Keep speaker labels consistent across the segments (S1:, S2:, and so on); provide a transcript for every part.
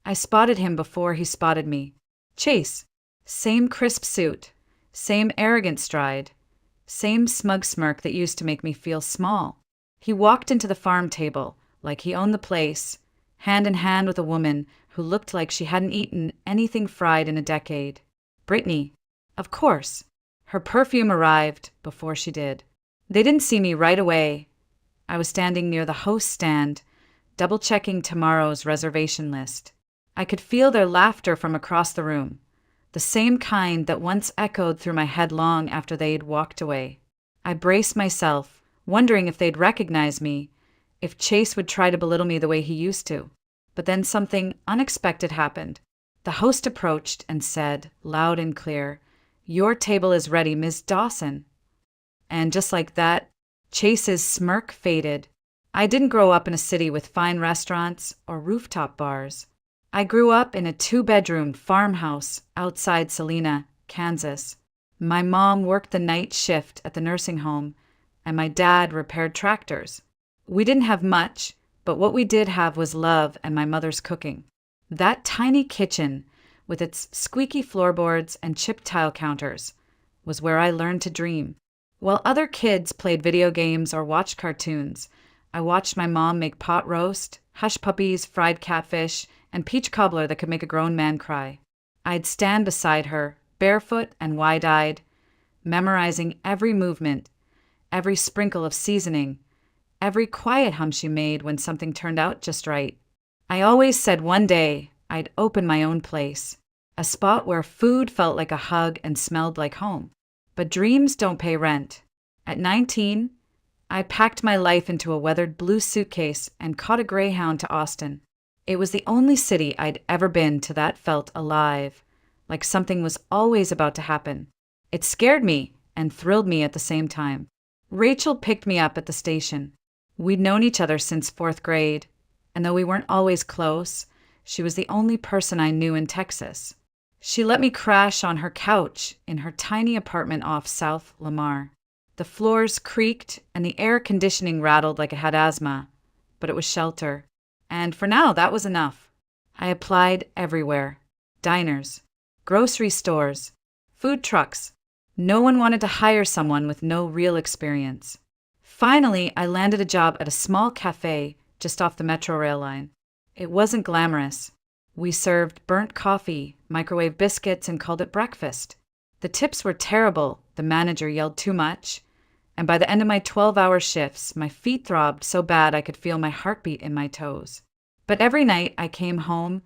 S1: I spotted him before he spotted me. Chase. Same crisp suit. Same arrogant stride. Same smug smirk that used to make me feel small. He walked into the farm table like he owned the place, hand in hand with a woman who looked like she hadn't eaten anything fried in a decade. Brittany. Of course. Her perfume arrived before she did. They didn't see me right away. I was standing near the host stand, double-checking tomorrow's reservation list. I could feel their laughter from across the room, the same kind that once echoed through my head long after they'd walked away. I braced myself, wondering if they'd recognize me, if Chase would try to belittle me the way he used to. But then something unexpected happened. The host approached and said, loud and clear, "Your table is ready, Ms. Dawson." And just like that, Chase's smirk faded. I didn't grow up in a city with fine restaurants or rooftop bars. I grew up in a 2-bedroom farmhouse outside Salina, Kansas. My mom worked the night shift at the nursing home, and my dad repaired tractors. We didn't have much, but what we did have was love and my mother's cooking. That tiny kitchen, with its squeaky floorboards and chipped tile counters, was where I learned to dream. While other kids played video games or watched cartoons, I watched my mom make pot roast, hush puppies, fried catfish, and peach cobbler that could make a grown man cry. I'd stand beside her, barefoot and wide-eyed, memorizing every movement, every sprinkle of seasoning, every quiet hum she made when something turned out just right. I always said one day I'd open my own place, a spot where food felt like a hug and smelled like home. But dreams don't pay rent. At 19, I packed my life into a weathered blue suitcase and caught a Greyhound to Austin. It was the only city I'd ever been to that felt alive, like something was always about to happen. It scared me and thrilled me at the same time. Rachel picked me up at the station. We'd known each other since 4th grade, and though we weren't always close, she was the only person I knew in Texas. She let me crash on her couch in her tiny apartment off South Lamar. The floors creaked and the air conditioning rattled like it had asthma, but it was shelter. And for now, that was enough. I applied everywhere. Diners, grocery stores, food trucks. No one wanted to hire someone with no real experience. Finally, I landed a job at a small cafe just off the Metro rail line. It wasn't glamorous. We served burnt coffee, microwave biscuits, and called it breakfast. The tips were terrible. The manager yelled too much. And by the end of my 12-hour shifts, my feet throbbed so bad I could feel my heartbeat in my toes. But every night I came home,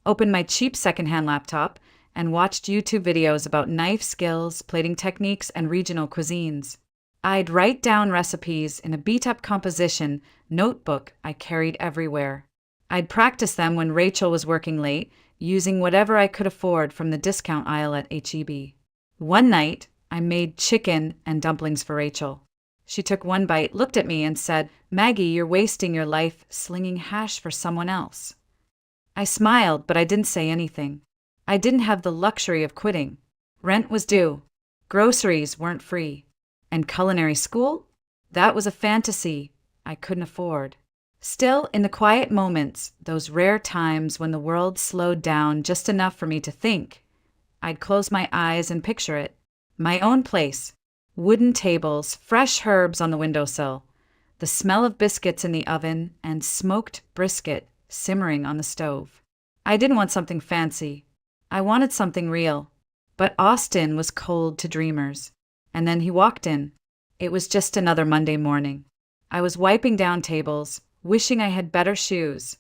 S1: opened my cheap secondhand laptop, and watched YouTube videos about knife skills, plating techniques, and regional cuisines. I'd write down recipes in a beat-up composition notebook I carried everywhere. I'd practice them when Rachel was working late, using whatever I could afford from the discount aisle at H-E-B. One night, I made chicken and dumplings for Rachel. She took one bite, looked at me, and said, "Maggie, you're wasting your life slinging hash for someone else." I smiled, but I didn't say anything. I didn't have the luxury of quitting. Rent was due. Groceries weren't free. And culinary school? That was a fantasy I couldn't afford. Still, in the quiet moments, those rare times when the world slowed down just enough for me to think, I'd close my eyes and picture it. My own place. Wooden tables, fresh herbs on the windowsill, the smell of biscuits in the oven, and smoked brisket simmering on the stove. I didn't want something fancy. I wanted something real. But Austin was cold to dreamers. And then he walked in. It was just another Monday morning. I was wiping down tables, wishing I had better shoes,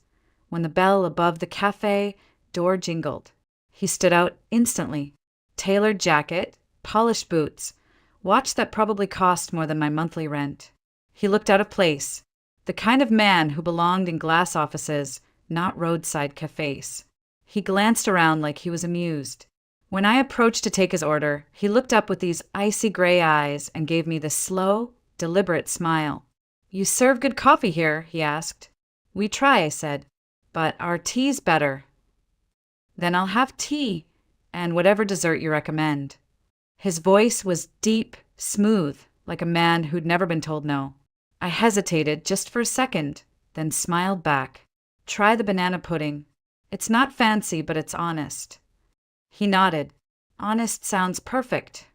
S1: when the bell above the cafe door jingled. He stood out instantly. Tailored jacket, polished boots, watch that probably cost more than my monthly rent. He looked out of place, the kind of man who belonged in glass offices, not roadside cafes. He glanced around like he was amused. When I approached to take his order, he looked up with these icy gray eyes and gave me this slow, deliberate smile. "You serve good coffee here?" he asked. "We try," I said, "but our tea's better." "Then I'll have tea, and whatever dessert you recommend." His voice was deep, smooth, like a man who'd never been told no. I hesitated just for a second, then smiled back. "Try the banana pudding." It's not fancy, but it's honest. He nodded. Honest sounds perfect.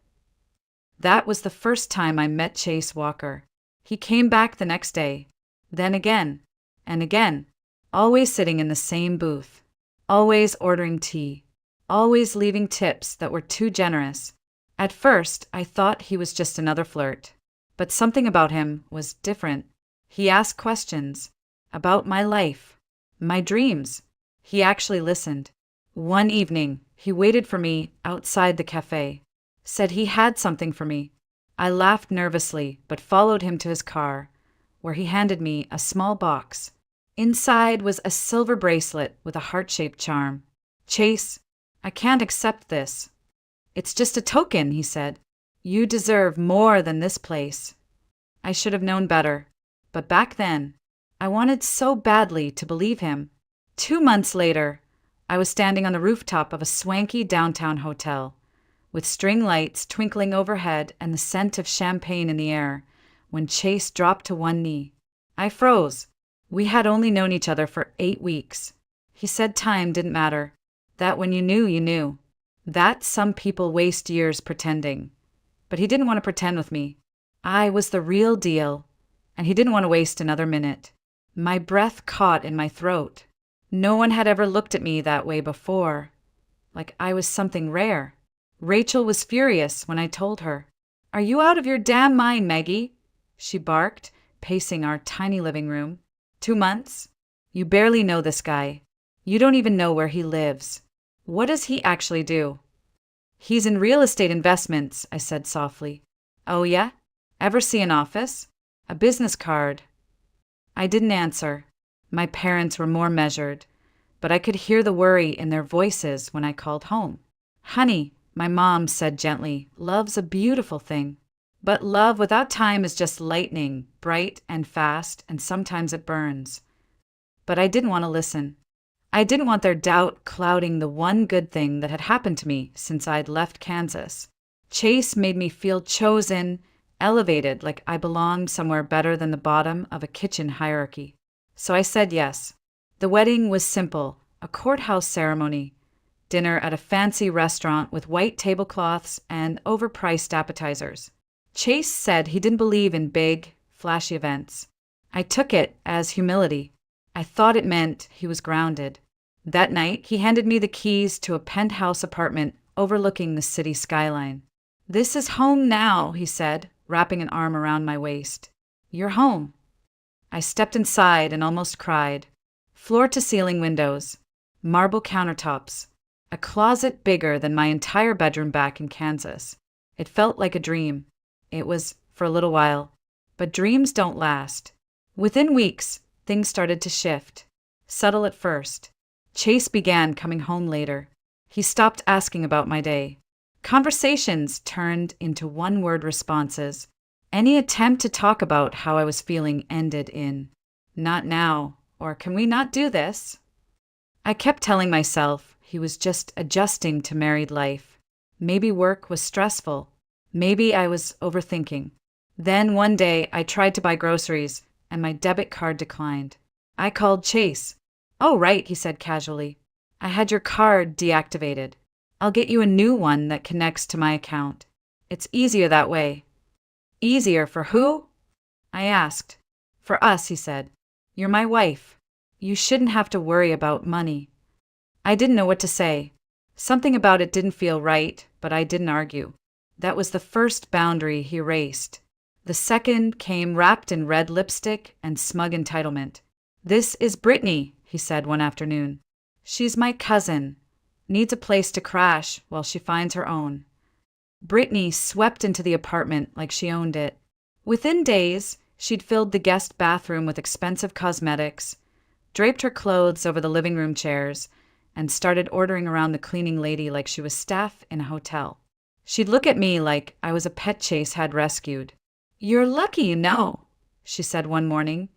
S1: That was the first time I met Chase Walker. He came back the next day, then again, and again, always sitting in the same booth, always ordering tea, always leaving tips that were too generous. At first, I thought he was just another flirt, but something about him was different. He asked questions about my life, my dreams. He actually listened. One evening, he waited for me outside the cafe, said he had something for me. I laughed nervously, but followed him to his car, where he handed me a small box. Inside was a silver bracelet with a heart-shaped charm. Chase, I can't accept this. It's just a token, he said. You deserve more than this place. I should have known better, but back then, I wanted so badly to believe him. 2 months later, I was standing on the rooftop of a swanky downtown hotel, with string lights twinkling overhead and the scent of champagne in the air, when Chase dropped to one knee. I froze. We had only known each other for 8 weeks. He said time didn't matter, that when you knew, you knew, that some people waste years pretending. But he didn't want to pretend with me. I was the real deal, and he didn't want to waste another minute. My breath caught in my throat. No one had ever looked at me that way before, like I was something rare. Rachel was furious when I told her. Are you out of your damn mind, Maggie? She barked, pacing our tiny living room. 2 months? You barely know this guy. You don't even know where he lives. What does he actually do? He's in real estate investments, I said softly. Oh yeah? Ever see an office? A business card? I didn't answer. My parents were more measured, but I could hear the worry in their voices when I called home. Honey, my mom said gently, love's a beautiful thing. But love without time is just lightning, bright and fast, and sometimes it burns. But I didn't want to listen. I didn't want their doubt clouding the one good thing that had happened to me since I'd left Kansas. Chase made me feel chosen, elevated, like I belonged somewhere better than the bottom of a kitchen hierarchy. So I said yes. The wedding was simple, a courthouse ceremony. Dinner at a fancy restaurant with white tablecloths and overpriced appetizers. Chase said he didn't believe in big, flashy events. I took it as humility. I thought it meant he was grounded. That night, he handed me the keys to a penthouse apartment overlooking the city skyline. This is home now, he said, wrapping an arm around my waist. You're home. I stepped inside and almost cried. Floor-to-ceiling windows, marble countertops, a closet bigger than my entire bedroom back in Kansas. It felt like a dream. It was for a little while, but dreams don't last. Within weeks, things started to shift. Subtle at first. Chase began coming home later. He stopped asking about my day. Conversations turned into one-word responses. Any attempt to talk about how I was feeling ended in, not now, or can we not do this? I kept telling myself he was just adjusting to married life. Maybe work was stressful. Maybe I was overthinking. Then one day I tried to buy groceries and my debit card declined. I called Chase. Oh, right, he said casually. I had your card deactivated. I'll get you a new one that connects to my account. It's easier that way. Easier for who? I asked. For us, he said. You're my wife. You shouldn't have to worry about money. I didn't know what to say. Something about it didn't feel right, but I didn't argue. That was the first boundary he erased. The second came wrapped in red lipstick and smug entitlement. This is Brittany, he said one afternoon. She's my cousin. Needs a place to crash while she finds her own. Brittany swept into the apartment like she owned it. Within days, she'd filled the guest bathroom with expensive cosmetics, draped her clothes over the living room chairs, and started ordering around the cleaning lady like she was staff in a hotel. She'd look at me like I was a pet Chase had rescued. You're lucky you know, she said one morning,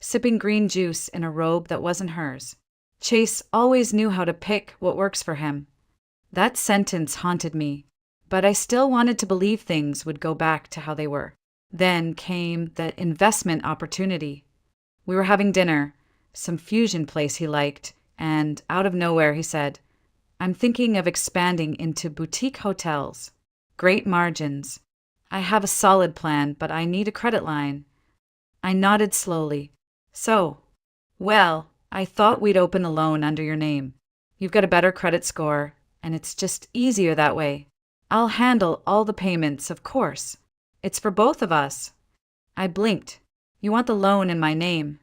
S1: sipping green juice in a robe that wasn't hers. Chase always knew how to pick what works for him. That sentence haunted me, but I still wanted to believe things would go back to how they were. Then came that investment opportunity. We were having dinner, some fusion place he liked, And out of nowhere, he said, I'm thinking of expanding into boutique hotels. Great margins. I have a solid plan, but I need a credit line. I nodded slowly. So, well, I thought we'd open a loan under your name. You've got a better credit score, and it's just easier that way. I'll handle all the payments, of course. It's for both of us. I blinked. You want the loan in my name?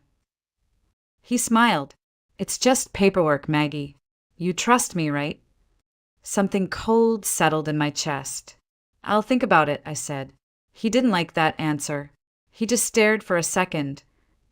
S1: He smiled. It's just paperwork, Maggie. You trust me, right? Something cold settled in my chest. I'll think about it, I said. He didn't like that answer. He just stared for a second,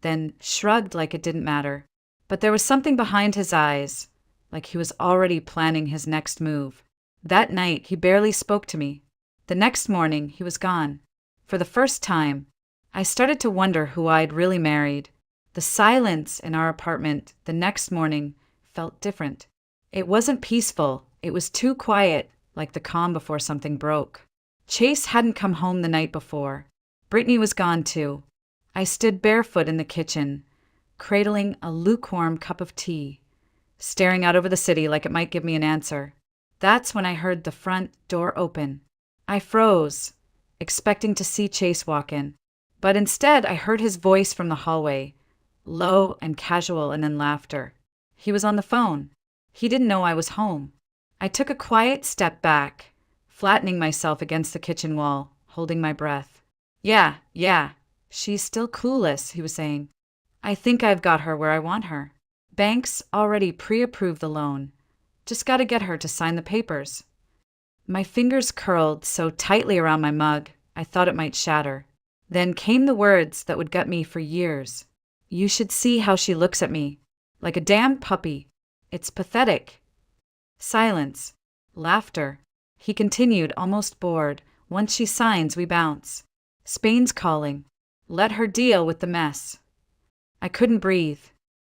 S1: then shrugged like it didn't matter. But there was something behind his eyes, like he was already planning his next move. That night, he barely spoke to me. The next morning, he was gone. For the first time, I started to wonder who I'd really married. The silence in our apartment the next morning felt different. It wasn't peaceful. It was too quiet, like the calm before something broke. Chase hadn't come home the night before. Brittany was gone too. I stood barefoot in the kitchen, cradling a lukewarm cup of tea, staring out over the city like it might give me an answer. That's when I heard the front door open. I froze, expecting to see Chase walk in. But instead, I heard his voice from the hallway, low and casual, and then laughter. He was on the phone. He didn't know I was home. I took a quiet step back, flattening myself against the kitchen wall, holding my breath. Yeah, she's still clueless, he was saying. I think I've got her where I want her. Banks already pre-approved the loan. Just gotta get her to sign the papers. My fingers curled so tightly around my mug, I thought it might shatter. Then came the words that would gut me for years. You should see how she looks at me. Like a damn puppy. It's pathetic. Silence. Laughter. He continued, almost bored. Once she signs, we bounce. Spain's calling. Let her deal with the mess. I couldn't breathe.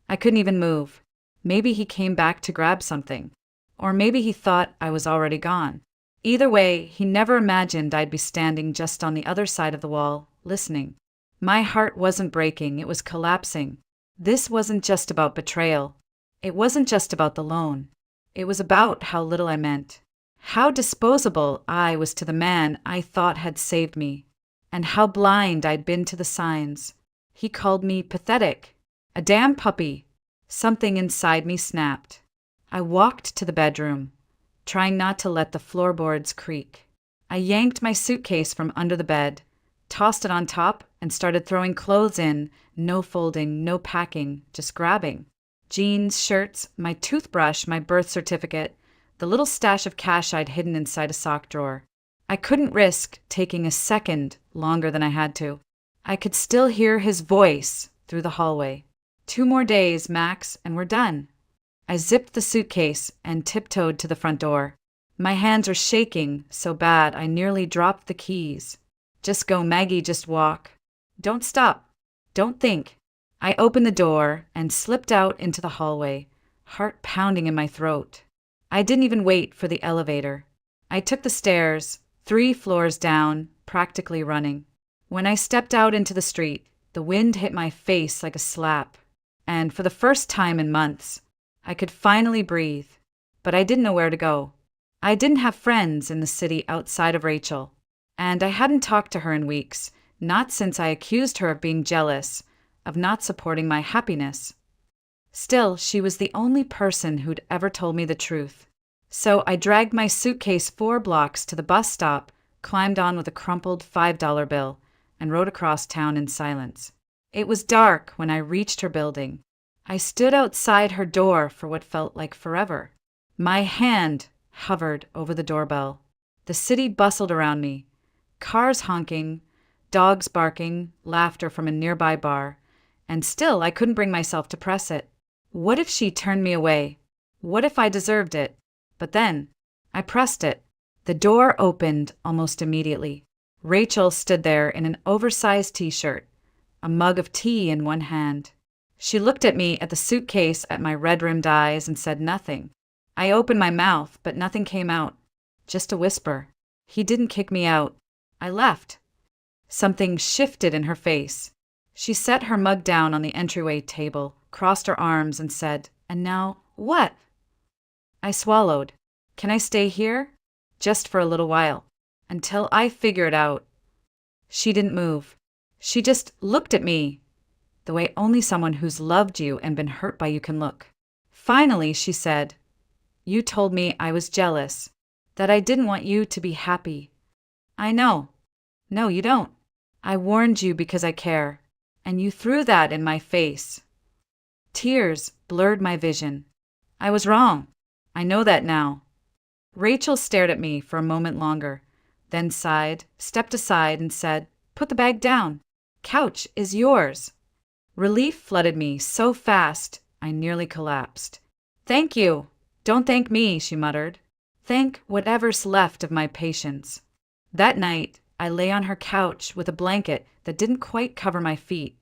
S1: I couldn't even move. Maybe he came back to grab something. Or maybe he thought I was already gone. Either way, he never imagined I'd be standing just on the other side of the wall, listening. My heart wasn't breaking, it was collapsing. This wasn't just about betrayal. It wasn't just about the loan. It was about how little I meant. How disposable I was to the man I thought had saved me. And how blind I'd been to the signs. He called me pathetic. A damn puppy. Something inside me snapped. I walked to the bedroom, trying not to let the floorboards creak. I yanked my suitcase from under the bed, tossed it on top, and started throwing clothes in, no folding, no packing, just grabbing. Jeans, shirts, my toothbrush, my birth certificate, the little stash of cash I'd hidden inside a sock drawer. I couldn't risk taking a second longer than I had to. I could still hear his voice through the hallway. 2 more days, max, and we're done. I zipped the suitcase and tiptoed to the front door. My hands were shaking so bad I nearly dropped the keys. Just go, Maggie, just walk. Don't stop. Don't think. I opened the door and slipped out into the hallway, heart pounding in my throat. I didn't even wait for the elevator. I took the stairs, 3 floors down, practically running. When I stepped out into the street, the wind hit my face like a slap. And for the first time in months, I could finally breathe, but I didn't know where to go. I didn't have friends in the city outside of Rachel, and I hadn't talked to her in weeks, not since I accused her of being jealous, of not supporting my happiness. Still, she was the only person who'd ever told me the truth. So I dragged my suitcase 4 blocks to the bus stop, climbed on with a crumpled $5 bill, and rode across town in silence. It was dark when I reached her building. I stood outside her door for what felt like forever. My hand hovered over the doorbell. The city bustled around me. Cars honking, dogs barking, laughter from a nearby bar. And still I couldn't bring myself to press it. What if she turned me away? What if I deserved it? But then, I pressed it. The door opened almost immediately. Rachel stood there in an oversized t-shirt, a mug of tea in one hand. She looked at me, at the suitcase, at my red-rimmed eyes, and said nothing. I opened my mouth, but nothing came out. Just a whisper. He didn't kick me out. I left. Something shifted in her face. She set her mug down on the entryway table, crossed her arms, and said, "And now, What? I swallowed. Can I stay here? Just for a little while. Until I figure it out. She didn't move. She just looked at me, the way only someone who's loved you and been hurt by you can look. Finally, she said, "You told me I was jealous, that I didn't want you to be happy. I know. No, you don't. I warned you because I care, and you threw that in my face." Tears blurred my vision. I was wrong. I know that now. Rachel stared at me for a moment longer, then sighed, stepped aside, and said, "Put the bag down. Couch is yours." Relief flooded me so fast I nearly collapsed. "Thank you. Don't thank me," she muttered. "Thank whatever's left of my patience." That night, I lay on her couch with a blanket that didn't quite cover my feet,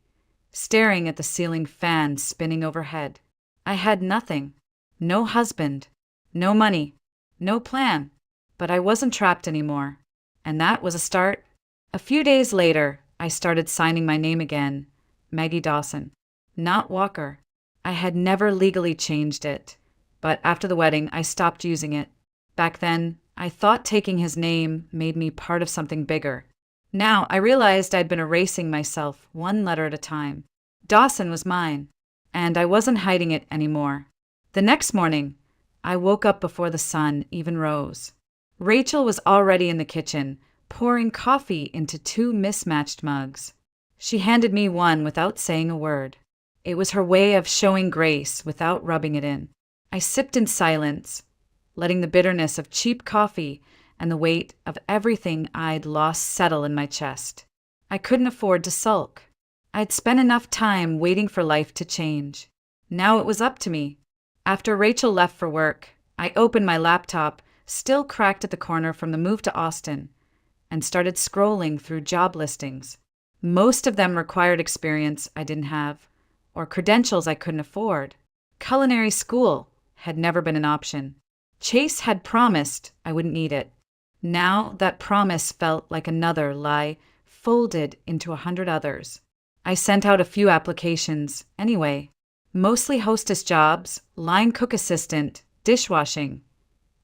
S1: staring at the ceiling fan spinning overhead. I had nothing. No husband. No money. No plan. But I wasn't trapped anymore. And that was a start. A few days later, I started signing my name again, Maggie Dawson, not Walker. I had never legally changed it, but after the wedding, I stopped using it. Back then, I thought taking his name made me part of something bigger. Now, I realized I'd been erasing myself one letter at a time. Dawson was mine, and I wasn't hiding it anymore. The next morning, I woke up before the sun even rose. Rachel was already in the kitchen, pouring coffee into 2 mismatched mugs. She handed me one without saying a word. It was her way of showing grace without rubbing it in. I sipped in silence, letting the bitterness of cheap coffee and the weight of everything I'd lost settle in my chest. I couldn't afford to sulk. I'd spent enough time waiting for life to change. Now it was up to me. After Rachel left for work, I opened my laptop, still cracked at the corner from the move to Austin, and started scrolling through job listings. Most of them required experience I didn't have, or credentials I couldn't afford. Culinary school had never been an option. Chase had promised I wouldn't need it. Now that promise felt like another lie folded into 100 others. I sent out a few applications anyway, mostly hostess jobs, line cook assistant, dishwashing,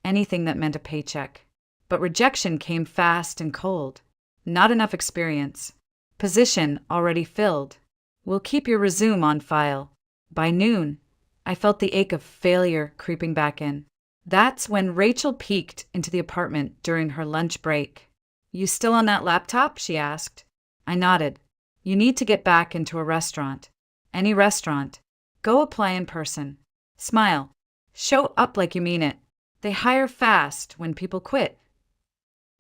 S1: anything that meant a paycheck. But rejection came fast and cold. Not enough experience. Position already filled. We'll keep your resume on file. By noon, I felt the ache of failure creeping back in. That's when Rachel peeked into the apartment during her lunch break. "You still on that laptop?" she asked. I nodded. "You need to get back into a restaurant. Any restaurant. Go apply in person. Smile. Show up like you mean it. They hire fast when people quit.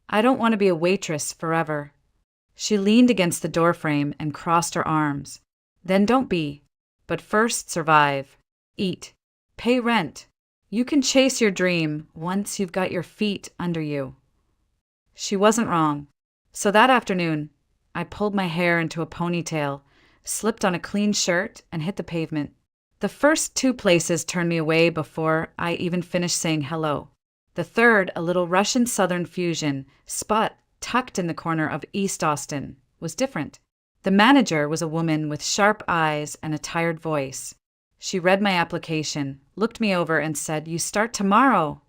S1: I don't want to be a waitress forever." She leaned against the doorframe and crossed her arms. "Then don't be. But first survive. Eat. Pay rent. You can chase your dream once you've got your feet under you." She wasn't wrong. So that afternoon, I pulled my hair into a ponytail, slipped on a clean shirt, and hit the pavement. The first 2 places turned me away before I even finished saying hello. The third, a little Russian Southern fusion spot tucked in the corner of East Austin, was different. The manager was a woman with sharp eyes and a tired voice. She read my application, looked me over, and said, "You start tomorrow."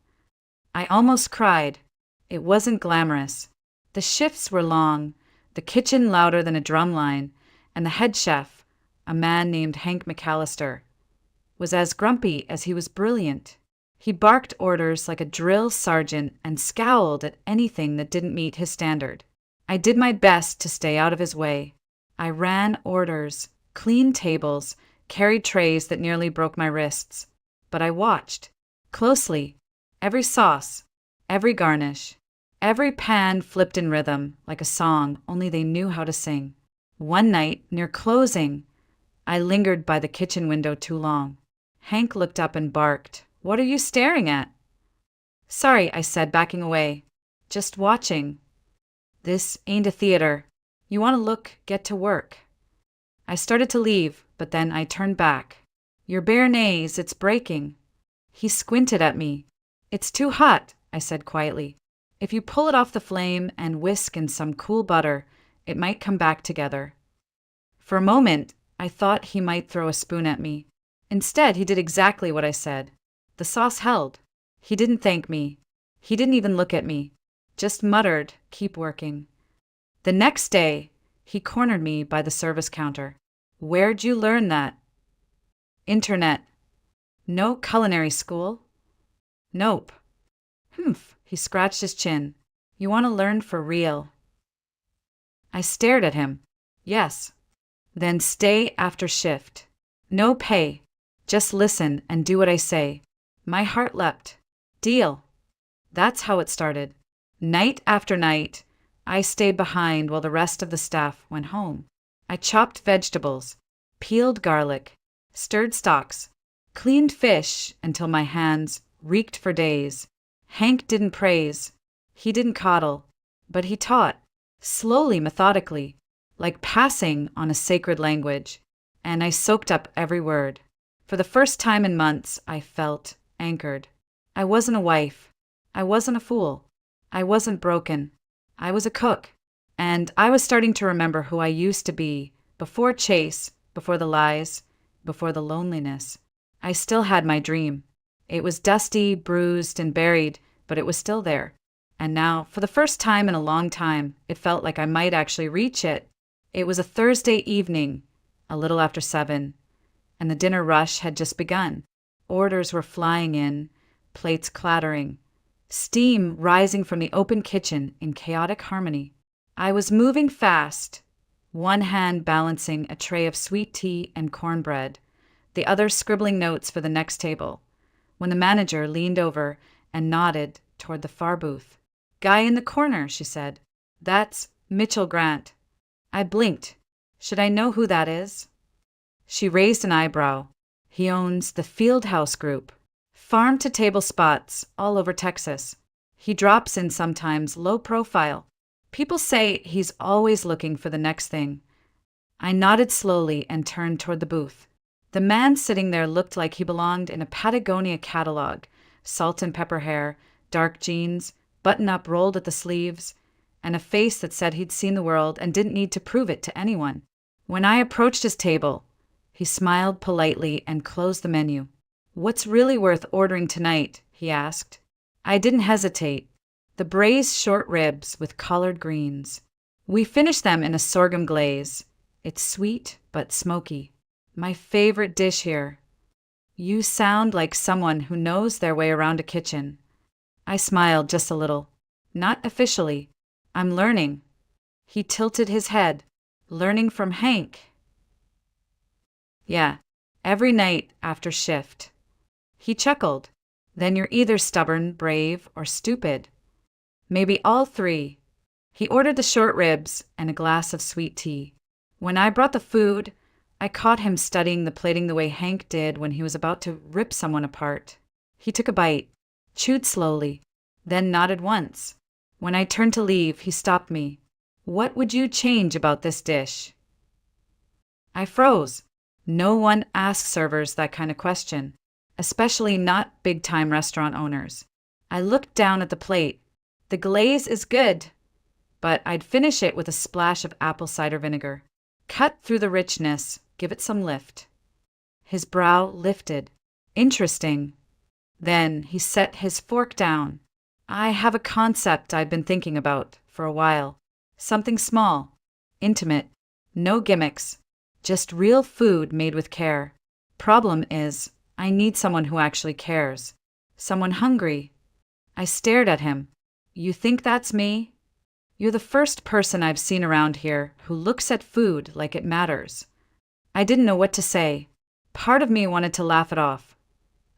S1: I almost cried. It wasn't glamorous. The shifts were long, the kitchen louder than a drumline, and the head chef, a man named Hank McAllister, was as grumpy as he was brilliant. He barked orders like a drill sergeant and scowled at anything that didn't meet his standard. I did my best to stay out of his way. I ran orders, cleaned tables, carried trays that nearly broke my wrists. But I watched, closely, every sauce, every garnish, every pan flipped in rhythm like a song only they knew how to sing. One night, near closing, I lingered by the kitchen window too long. Hank looked up and barked, "What are you staring at?" "Sorry," I said, backing away. "Just watching. This ain't a theater. You want to look, get to work." I started to leave, but then I turned back. "Your béarnaise, it's breaking." He squinted at me. "It's too hot," I said quietly. "If you pull it off the flame and whisk in some cool butter, it might come back together." For a moment, I thought he might throw a spoon at me. Instead, he did exactly what I said. The sauce held. He didn't thank me. He didn't even look at me. Just muttered, "Keep working." The next day, he cornered me by the service counter. "Where'd you learn that?" "Internet." "No culinary school?" "Nope." "Humph," he scratched his chin. "You want to learn for real?" I stared at him. "Yes." "Then stay after shift. No pay. Just listen and do what I say." My heart leapt. Deal. That's how it started. Night after night, I stayed behind while the rest of the staff went home. I chopped vegetables, peeled garlic, stirred stalks, cleaned fish until my hands reeked for days. Hank didn't praise. He didn't coddle. But he taught, slowly, methodically, like passing on a sacred language. And I soaked up every word. For the first time in months, I felt anchored. I wasn't a wife. I wasn't a fool. I wasn't broken. I was a cook. And I was starting to remember who I used to be, before Chase, before the lies, before the loneliness. I still had my dream. It was dusty, bruised, and buried, but it was still there. And now, for the first time in a long time, it felt like I might actually reach it. It was a Thursday evening, a little after 7, and the dinner rush had just begun. Orders were flying in, plates clattering, steam rising from the open kitchen in chaotic harmony. I was moving fast, one hand balancing a tray of sweet tea and cornbread, the other scribbling notes for the next table, when the manager leaned over and nodded toward the far booth. "Guy in the corner," she said. "That's Mitchell Grant." I blinked. Should I know who that is? She raised an eyebrow. "He owns the Fieldhouse Group. Farm-to-table spots all over Texas. He drops in sometimes low profile. People say he's always looking for the next thing." I nodded slowly and turned toward the booth. The man sitting there looked like he belonged in a Patagonia catalog. Salt and pepper hair, dark jeans, button-up rolled at the sleeves, and a face that said he'd seen the world and didn't need to prove it to anyone. When I approached his table, he smiled politely and closed the menu. "What's really worth ordering tonight?" he asked. I didn't hesitate. The braised short ribs with collard greens. We finished them in a sorghum glaze. It's sweet but smoky. My favorite dish here. "You sound like someone who knows their way around a kitchen." I smiled just a little. "Not officially. I'm learning." He tilted his head. "Learning from Hank?" "Yeah, every night after shift." He chuckled. "Then you're either stubborn, brave, or stupid. Maybe all three." He ordered the short ribs and a glass of sweet tea. When I brought the food, I caught him studying the plating the way Hank did when he was about to rip someone apart. He took a bite, chewed slowly, then nodded once. When I turned to leave, he stopped me. "What would you change about this dish?" I froze. No one asks servers that kind of question, especially not big-time restaurant owners. I looked down at the plate. The glaze is good, but I'd finish it with a splash of apple cider vinegar. Cut through the richness, give it some lift. His brow lifted. "Interesting." Then he set his fork down. "I have a concept I've been thinking about for a while. Something small, intimate, no gimmicks, just real food made with care. Problem is, I need someone who actually cares. Someone hungry." I stared at him. "You think that's me?" "You're the first person I've seen around here who looks at food like it matters." I didn't know what to say. Part of me wanted to laugh it off.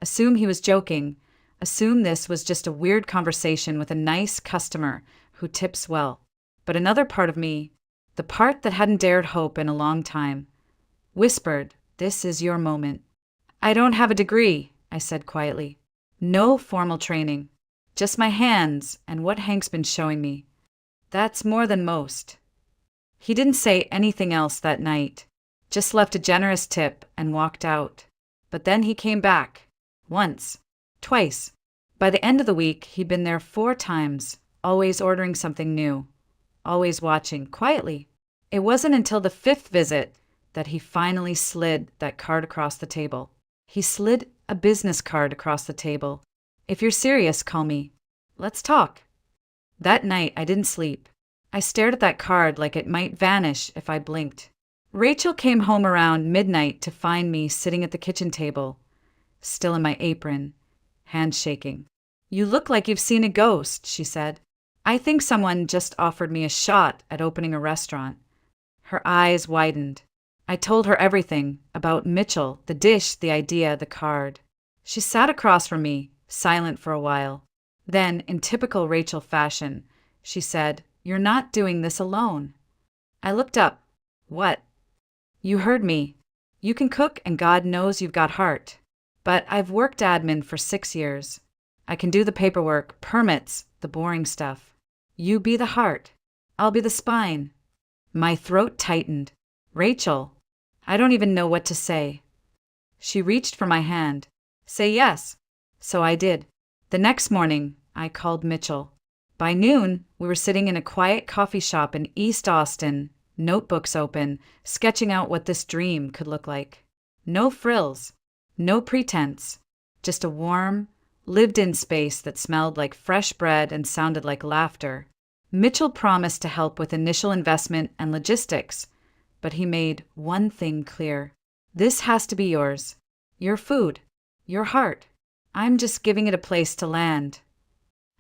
S1: Assume he was joking. Assume this was just a weird conversation with a nice customer who tips well. But another part of me, the part that hadn't dared hope in a long time, whispered, "This is your moment." "I don't have a degree," I said quietly. "No formal training. Just my hands and what Hank's been showing me. That's more than most." He didn't say anything else that night, just left a generous tip and walked out. But then he came back. Once. Twice. By the end of the week, he'd been there 4 times, always ordering something new, always watching, quietly. It wasn't until the 5th visit that he finally slid that card across the table. He slid a business card across the table. If you're serious, call me. Let's talk. That night, I didn't sleep. I stared at that card like it might vanish if I blinked. Rachel came home around midnight to find me sitting at the kitchen table, still in my apron, hands shaking. You look like you've seen a ghost, she said. I think someone just offered me a shot at opening a restaurant. Her eyes widened. I told her everything about Mitchell, the dish, the idea, the card. She sat across from me, silent for a while. Then, in typical Rachel fashion, she said, You're not doing this alone. I looked up. What? You heard me. You can cook and God knows you've got heart. But I've worked admin for 6 years. I can do the paperwork, permits, the boring stuff. You be the heart. I'll be the spine. My throat tightened. Rachel, I don't even know what to say. She reached for my hand. Say yes. So I did. The next morning, I called Mitchell. By noon, we were sitting in a quiet coffee shop in East Austin, notebooks open, sketching out what this dream could look like. No frills, no pretense, just a warm, lived-in space that smelled like fresh bread and sounded like laughter. Mitchell promised to help with initial investment and logistics, but he made one thing clear. This has to be yours. Your food. Your heart. I'm just giving it a place to land.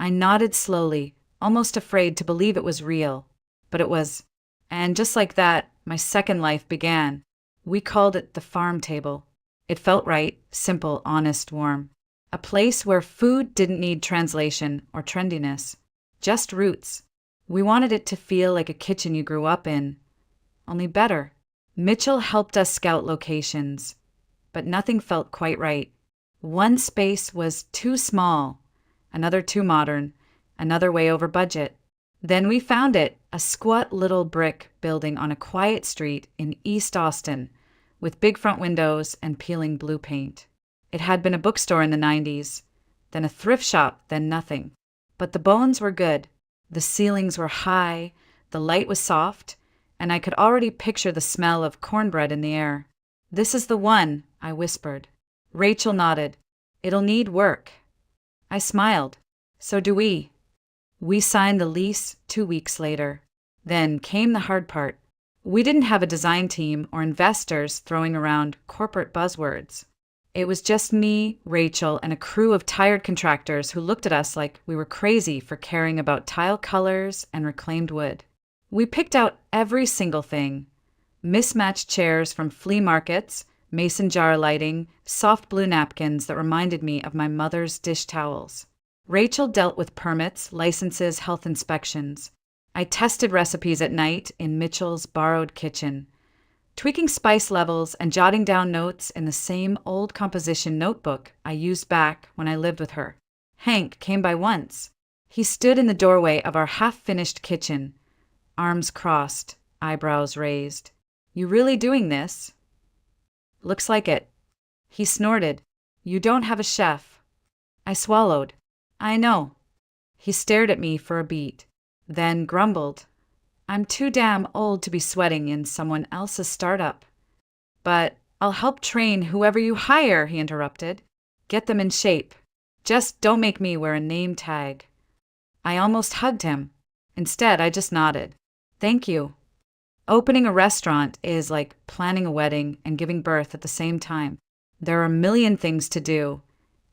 S1: I nodded slowly, almost afraid to believe it was real. But it was. And just like that, my second life began. We called it the farm table. It felt right, simple, honest, warm. A place where food didn't need translation or trendiness. Just roots. We wanted it to feel like a kitchen you grew up in. Only better. Mitchell helped us scout locations. But nothing felt quite right. One space was too small, another too modern, another way over budget. Then we found it, a squat little brick building on a quiet street in East Austin, with big front windows and peeling blue paint. It had been a bookstore in the 90s, then a thrift shop, then nothing. But the bones were good. The ceilings were high, the light was soft, and I could already picture the smell of cornbread in the air. This is the one, I whispered. Rachel nodded. It'll need work. I smiled. So do we. We signed the lease 2 weeks later. Then came the hard part. We didn't have a design team or investors throwing around corporate buzzwords. It was just me, Rachel, and a crew of tired contractors who looked at us like we were crazy for caring about tile colors and reclaimed wood. We picked out every single thing. Mismatched chairs from flea markets, mason jar lighting, soft blue napkins that reminded me of my mother's dish towels. Rachel dealt with permits, licenses, health inspections. I tested recipes at night in Mitchell's borrowed kitchen, tweaking spice levels and jotting down notes in the same old composition notebook I used back when I lived with her. Hank came by once. He stood in the doorway of our half-finished kitchen, arms crossed, eyebrows raised. You really doing this? Looks like it. He snorted. You don't have a chef. I swallowed. I know. He stared at me for a beat, then grumbled. I'm too damn old to be sweating in someone else's startup. But I'll help train whoever you hire, he interrupted. Get them in shape. Just don't make me wear a name tag. I almost hugged him. Instead, I just nodded. Thank you. Opening a restaurant is like planning a wedding and giving birth at the same time. There are a million things to do,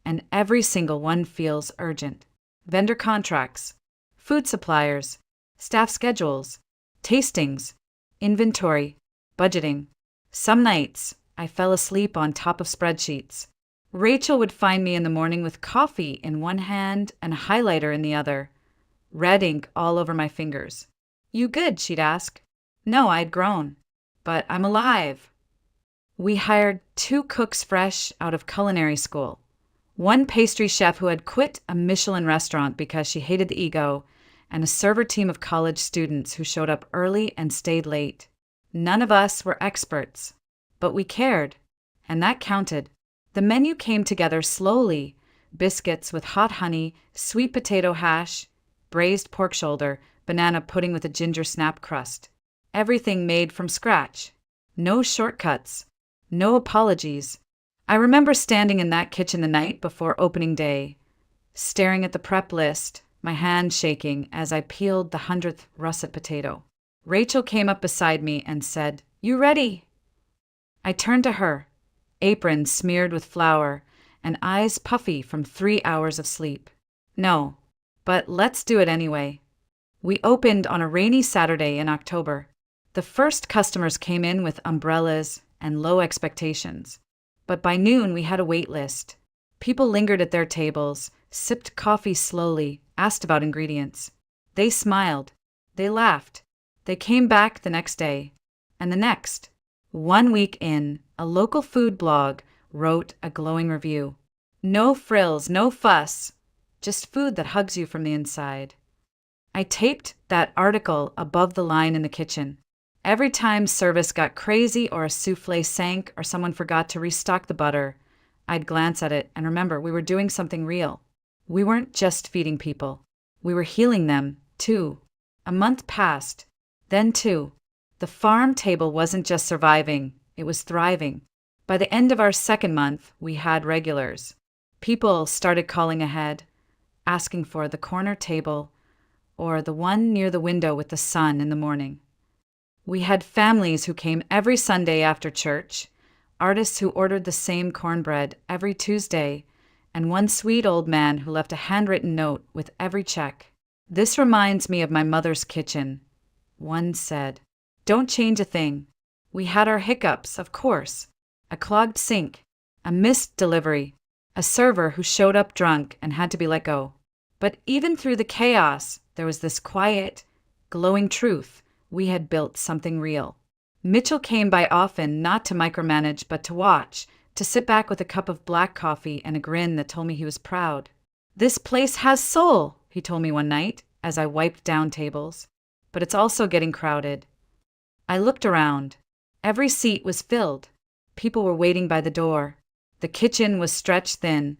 S1: and every single one feels urgent. Vendor contracts, food suppliers, staff schedules, tastings, inventory, budgeting. Some nights, I fell asleep on top of spreadsheets. Rachel would find me in the morning with coffee in one hand and a highlighter in the other, red ink all over my fingers. You good? She'd ask. No, I'd grown. But I'm alive. We hired 2 cooks fresh out of culinary school. One pastry chef who had quit a Michelin restaurant because she hated the ego, and a server team of college students who showed up early and stayed late. None of us were experts, but we cared, and that counted. The menu came together slowly: biscuits with hot honey, sweet potato hash, braised pork shoulder, banana pudding with a ginger snap crust. Everything made from scratch. No shortcuts. No apologies. I remember standing in that kitchen the night before opening day, staring at the prep list, my hand shaking as I peeled the 100th russet potato. Rachel came up beside me and said, "You ready?" I turned to her, apron smeared with flour and eyes puffy from 3 hours of sleep. "No, but let's do it anyway." We opened on a rainy Saturday in October. The first customers came in with umbrellas and low expectations. But by noon, we had a wait list. People lingered at their tables, sipped coffee slowly, asked about ingredients. They smiled. They laughed. They came back the next day. And the next. 1 week in, a local food blog wrote a glowing review. "No frills, no fuss. Just food that hugs you from the inside." I taped that article above the line in the kitchen. Every time service got crazy or a souffle sank or someone forgot to restock the butter, I'd glance at it and remember we were doing something real. We weren't just feeding people. We were healing them, too. A month passed. Then, too, the farm table wasn't just surviving, it was thriving. By the end of our second month, we had regulars. People started calling ahead, asking for the corner table or the one near the window with the sun in the morning. We had families who came every Sunday after church, artists who ordered the same cornbread every Tuesday, and one sweet old man who left a handwritten note with every check. "This reminds me of my mother's kitchen," one said. "Don't change a thing." We had our hiccups, of course. A clogged sink, a missed delivery, a server who showed up drunk and had to be let go. But even through the chaos, there was this quiet, glowing truth. We had built something real. Mitchell came by often, not to micromanage, but to watch, to sit back with a cup of black coffee and a grin that told me he was proud. "This place has soul," he told me one night as I wiped down tables. "But it's also getting crowded." I looked around. Every seat was filled. People were waiting by the door. The kitchen was stretched thin,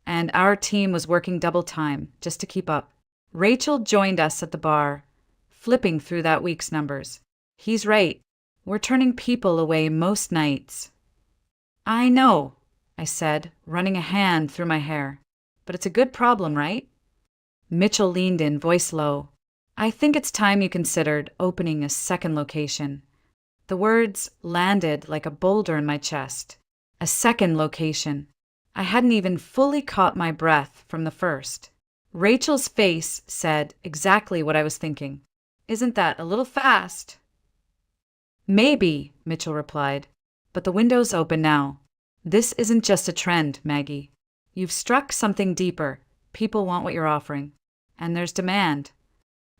S1: and our team was working double time just to keep up. Rachel joined us at the bar, flipping through that week's numbers. "He's right. We're turning people away most nights." "I know," I said, running a hand through my hair. "But it's a good problem, right?" Mitchell leaned in, voice low. "I think it's time you considered opening a second location." The words landed like a boulder in my chest. A second location. I hadn't even fully caught my breath from the first. Rachel's face said exactly what I was thinking. "Isn't that a little fast?" "Maybe," Mitchell replied, "but the window's open now. This isn't just a trend, Maggie. You've struck something deeper. People want what you're offering. And there's demand."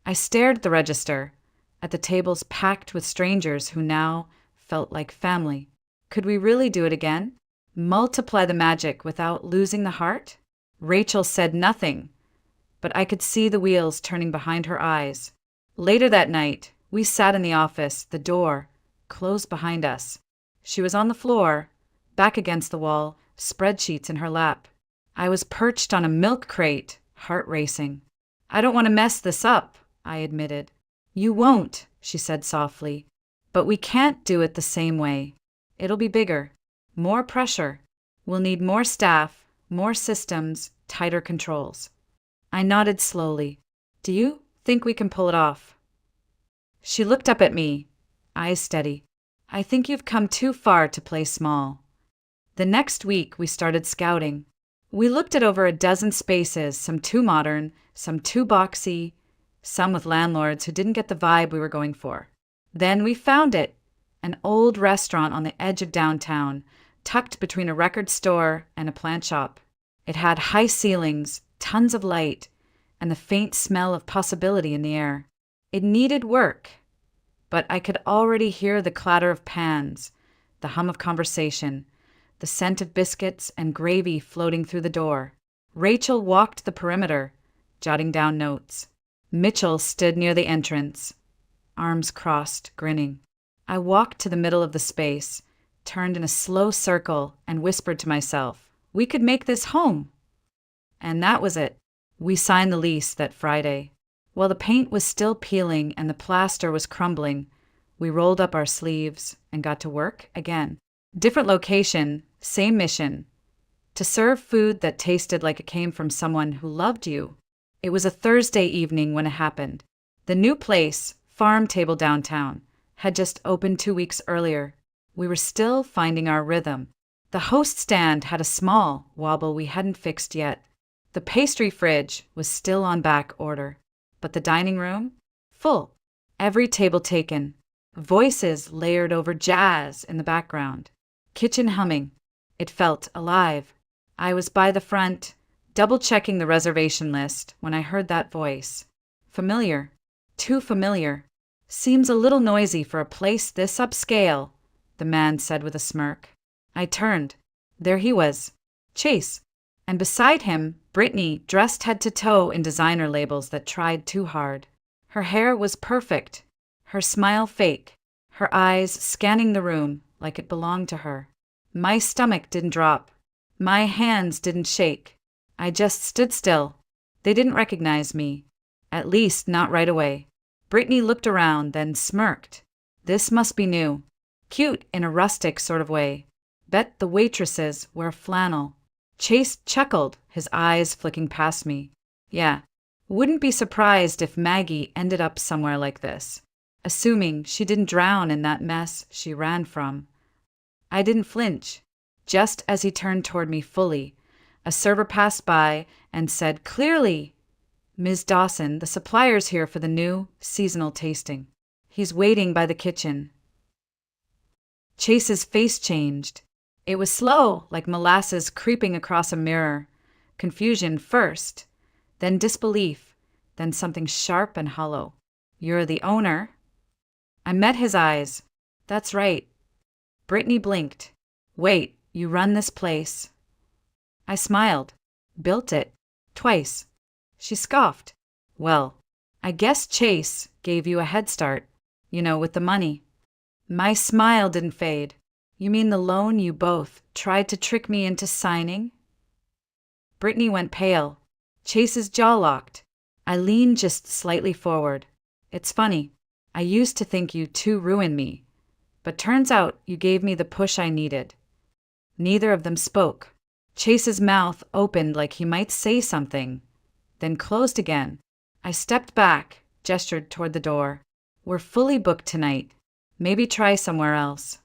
S1: I stared at the register, at the tables packed with strangers who now felt like family. Could we really do it again? Multiply the magic without losing the heart? Rachel said nothing, but I could see the wheels turning behind her eyes. Later that night, we sat in the office, the door closed behind us. She was on the floor, back against the wall, spreadsheets in her lap. I was perched on a milk crate, heart racing. "I don't want to mess this up," I admitted. "You won't," she said softly, "but we can't do it the same way. It'll be bigger, more pressure. We'll need more staff, more systems, tighter controls." I nodded slowly. "Do you think we can pull it off?" She looked up at me, eyes steady. "I think you've come too far to play small." The next week, we started scouting. We looked at over a dozen spaces, some too modern, some too boxy, some with landlords who didn't get the vibe we were going for. Then we found it, an old restaurant on the edge of downtown, tucked between a record store and a plant shop. It had high ceilings, tons of light, and the faint smell of possibility in the air. It needed work, but I could already hear the clatter of pans, the hum of conversation, the scent of biscuits and gravy floating through the door. Rachel walked the perimeter, jotting down notes. Mitchell stood near the entrance, arms crossed, grinning. I walked to the middle of the space, turned in a slow circle, and whispered to myself, "We could make this home." And that was it. We signed the lease that Friday. While the paint was still peeling and the plaster was crumbling, we rolled up our sleeves and got to work again. Different location, Same mission. To serve food that tasted like it came from someone who loved you. It was a Thursday evening when it happened. The new place, Farm Table downtown, had just opened 2 weeks earlier. We were still finding our rhythm. The host stand had a small wobble we hadn't fixed yet. The pastry fridge was still on back order. But the dining room? Full. Every table taken. Voices layered over jazz in the background. Kitchen humming. It felt alive. I was by the front, double-checking the reservation list when I heard that voice. Familiar. Too familiar. Seems a little noisy for a place this upscale, the man said with a smirk. I turned. There he was. Chase. And beside him, Brittany, dressed head to toe in designer labels that tried too hard. Her hair was perfect. Her smile fake. Her eyes scanning the room like it belonged to her. My stomach didn't drop. My hands didn't shake. I just stood still. They didn't recognize me. At least not right away. Brittany looked around, then smirked. This must be new. Cute in a rustic sort of way. Bet the waitresses wear flannel. Chase chuckled, his eyes flicking past me. Yeah, wouldn't be surprised if Maggie ended up somewhere like this. Assuming she didn't drown in that mess she ran from. I didn't flinch. Just as he turned toward me fully, a server passed by and said clearly, "Ms. Dawson, the supplier's here for the new seasonal tasting. He's waiting by the kitchen." Chase's face changed. It was slow, like molasses creeping across a mirror. Confusion first, then disbelief, then something sharp and hollow. "You're the owner?" I met his eyes. "That's right." Brittany blinked. "Wait, you run this place?" I smiled. "Built it. Twice." She scoffed. "Well, I guess Chase gave you a head start, with the money." My smile didn't fade. "You mean the loan you both tried to trick me into signing?" Brittany went pale. Chase's jaw locked. I leaned just slightly forward. "It's funny. I used to think you two ruined me. But turns out you gave me the push I needed." Neither of them spoke. Chase's mouth opened like he might say something, then closed again. I stepped back, gestured toward the door. "We're fully booked tonight. Maybe try somewhere else."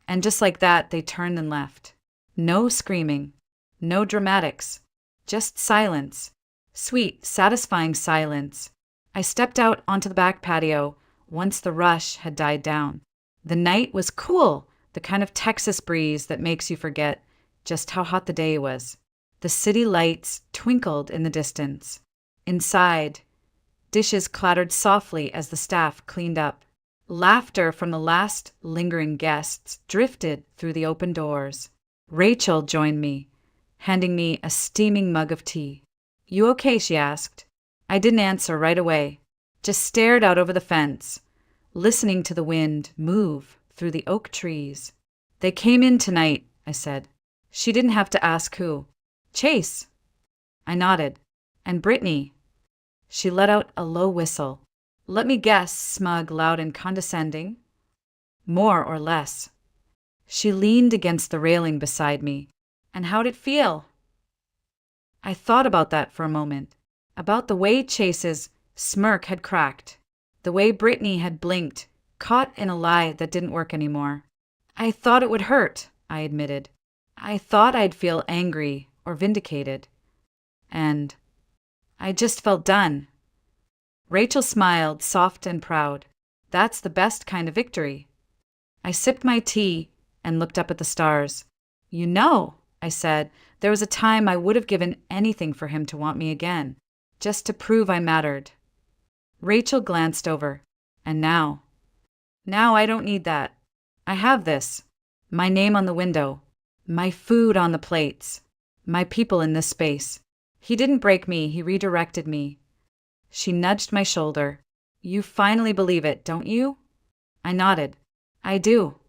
S1: And just like that, they turned and left. No screaming. No dramatics. Just silence. Sweet, satisfying silence. I stepped out onto the back patio once the rush had died down. The night was cool, the kind of Texas breeze that makes you forget just how hot the day was. The city lights twinkled in the distance. Inside, dishes clattered softly as the staff cleaned up. Laughter from the last lingering guests drifted through the open doors. Rachel joined me, handing me a steaming mug of tea. "You okay?" she asked. I didn't answer right away, just stared out over the fence, listening to the wind move through the oak trees. "They came in tonight," I said. She didn't have to ask who. "Chase." I nodded. "And Brittany." She let out a low whistle. "Let me guess, smug, loud, and condescending?" "More or less." She leaned against the railing beside me. "And how'd it feel?" I thought about that for a moment. About the way Chase's smirk had cracked. The way Brittany had blinked, caught in a lie that didn't work anymore. "I thought it would hurt," I admitted. "I thought I'd feel angry or vindicated. And I just felt done." Rachel smiled, soft and proud. "That's the best kind of victory." I sipped my tea and looked up at the stars. I said, "there was a time I would have given anything for him to want me again, just to prove I mattered." Rachel glanced over. "And now?" "Now I don't need that. I have this. My name on the window. My food on the plates. My people in this space. He didn't break me, he redirected me." She nudged my shoulder. "You finally believe it, don't you?" I nodded. "I do."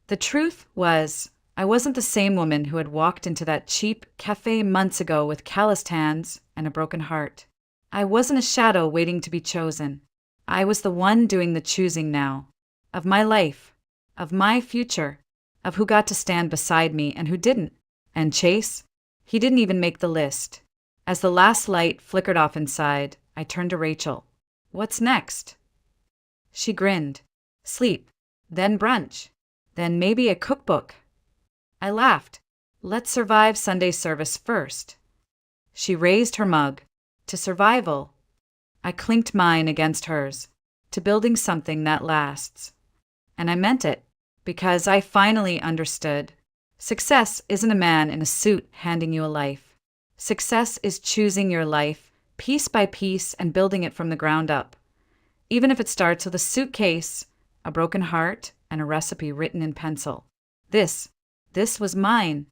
S1: The truth was, I wasn't the same woman who had walked into that cheap cafe months ago with calloused hands and a broken heart. I wasn't a shadow waiting to be chosen. I was the one doing the choosing now. Of my life. Of my future. of who got to stand beside me and who didn't. And Chase? He didn't even make the list. As the last light flickered off inside, I turned to Rachel. What's next? She grinned. Sleep, then brunch, then maybe a cookbook. I laughed. Let's survive Sunday service first. She raised her mug. To survival. I clinked mine against hers. To building something that lasts. And I meant it, because I finally understood. Success isn't a man in a suit handing you a life. Success is choosing your life, piece by piece, and building it from the ground up. Even if it starts with a suitcase, a broken heart, and a recipe written in pencil. This was mine.